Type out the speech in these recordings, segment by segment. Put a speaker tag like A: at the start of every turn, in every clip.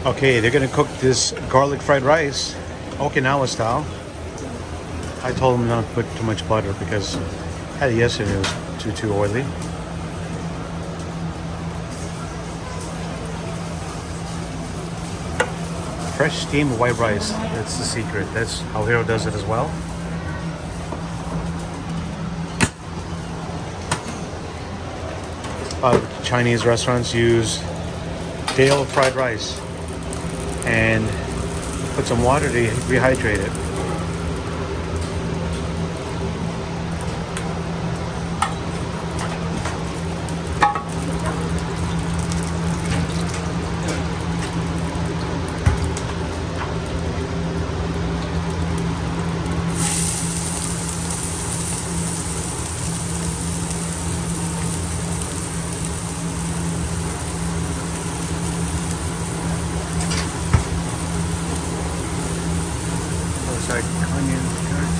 A: Okay, they're gonna cook this garlic fried rice, Okinawa style. I told them not to put too much butter because I had it yesterday. It was too oily. Fresh steamed white rice. That's the secret. That's how Hiro does it as well. Chinese restaurants use day-old fried rice and put some water to rehydrate it. Looks like onion, carrots.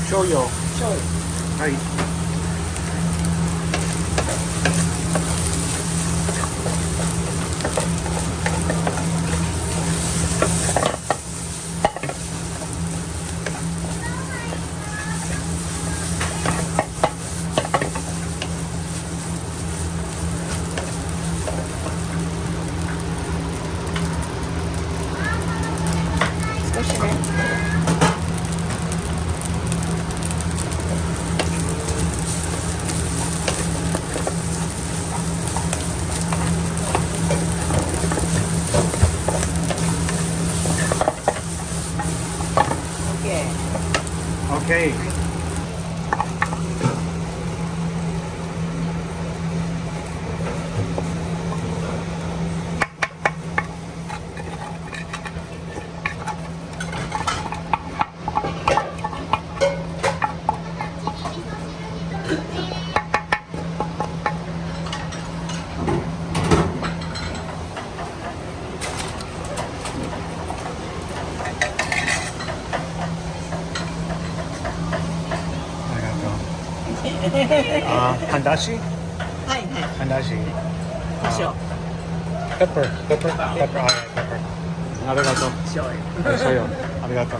A: Shoyo. Right. Okay. Handashi?
B: Hi.
A: Handashi.
B: Sure.
A: Pepper. Pepper. Arigato.
B: Sure.
A: Soyo. Arigato.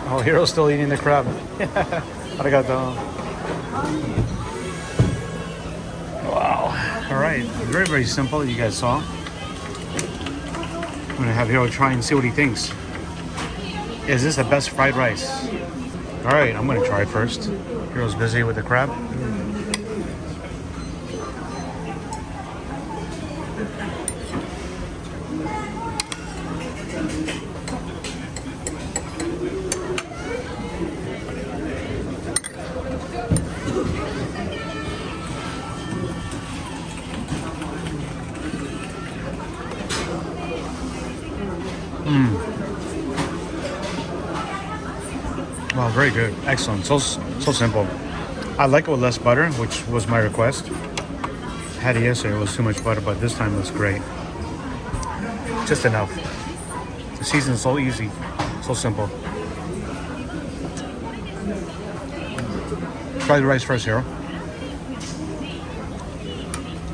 A: Oh, Hiro's still eating the crab. Arigato. Wow. All right. Very, very simple. You guys saw. I'm gonna have Hiro try and see what he thinks. Is this the best fried rice? All right, I'm gonna try it first. Hiro's busy with the crab. Wow, very good. Excellent. So simple. I like it with less butter, which was my request. Had it yesterday, it was too much butter, but this time it was great. Just enough. The season's so easy, so simple. Try the rice first, Hiro.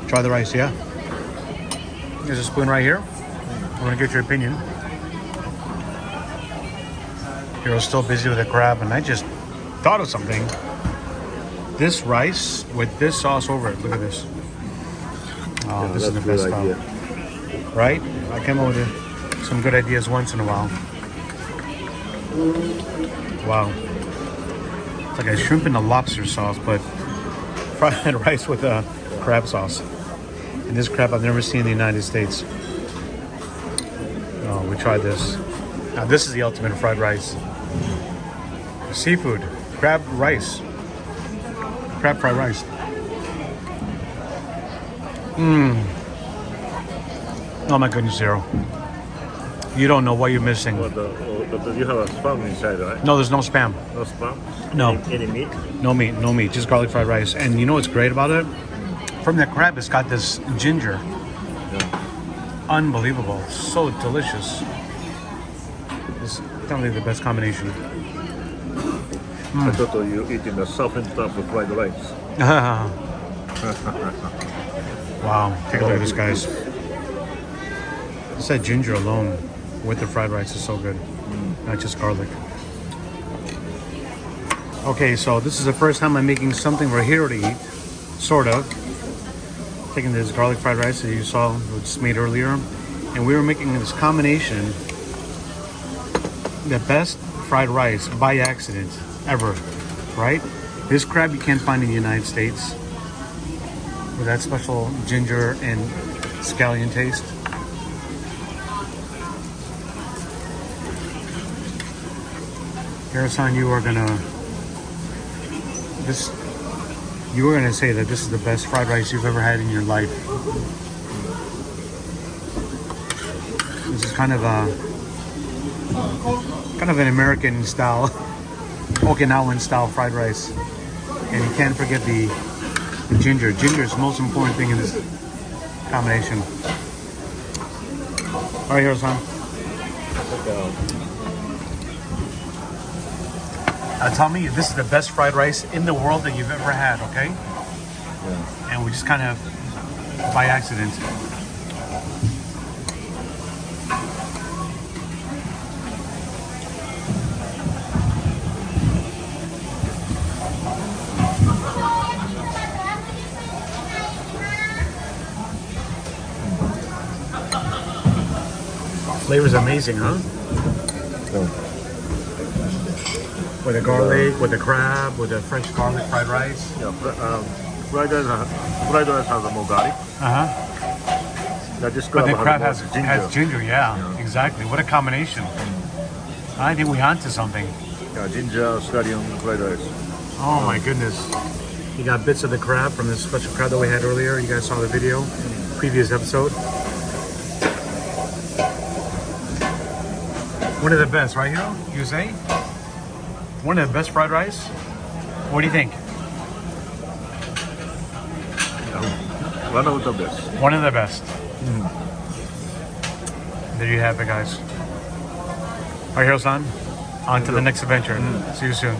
A: Try the rice, yeah. There's a spoon right here. I want to get your opinion. Hiro's still busy with the crab, and I just thought of something. This rice with this sauce over it. Look at this. Oh, this is the best idea. Right? I come up with some good ideas once in a while. Wow. It's like a shrimp and a lobster sauce, but fried rice with a crab sauce. And this crab I've never seen in the United States. Oh, we tried this. Now this is the ultimate fried rice. Seafood, crab rice, crab fried rice. Oh my goodness, Hiro. You don't know what you're missing.
B: But you have a spam inside, right?
A: No, there's no spam.
B: No spam?
A: No.
B: Any meat?
A: No meat, no meat. Just garlic fried rice. And you know what's great about it? From the crab, it's got this ginger.
B: Yeah.
A: Unbelievable. So delicious. It's definitely the best combination.
B: I thought you eating the softened stuff with fried rice.
A: Wow. Take a look at this, guys. Just that ginger alone with the fried rice is so good. Not just garlic. Okay, so this is the first time I'm making something for Hiro to eat. Sort of. Taking this garlic fried rice that you saw was made earlier. And we were making this combination. The best fried rice by accident ever, right? This crab you can't find in the United States with that special ginger and scallion taste. Hiro-san, you were gonna say that this is the best fried rice you've ever had in your life. This is kind of an American style, Okinawan style fried rice. And you can't forget the ginger. Ginger is the most important thing in this combination. All right, Hiro-san. Tell me if this is the best fried rice in the world that you've ever had, okay?
B: Yeah.
A: And we just kind of, by accident. Flavor's amazing, huh?
B: Yeah.
A: With the garlic, with the crab, with the fresh garlic fried rice.
B: Yeah, fried rice has more garlic. This
A: But the crab
B: more
A: has ginger, yeah, exactly. What a combination. I think we're onto something.
B: Yeah, ginger, scallion, fried rice.
A: Oh my goodness. You got bits of the crab from this special crab that we had earlier. You guys saw the video, previous episode. One of the best, right, Hiro? You say? One of the best fried rice? What do you think?
B: Yeah. One of the best.
A: One of the best. There you have it, guys. All right, Hiro-san. On to the next adventure. See you soon.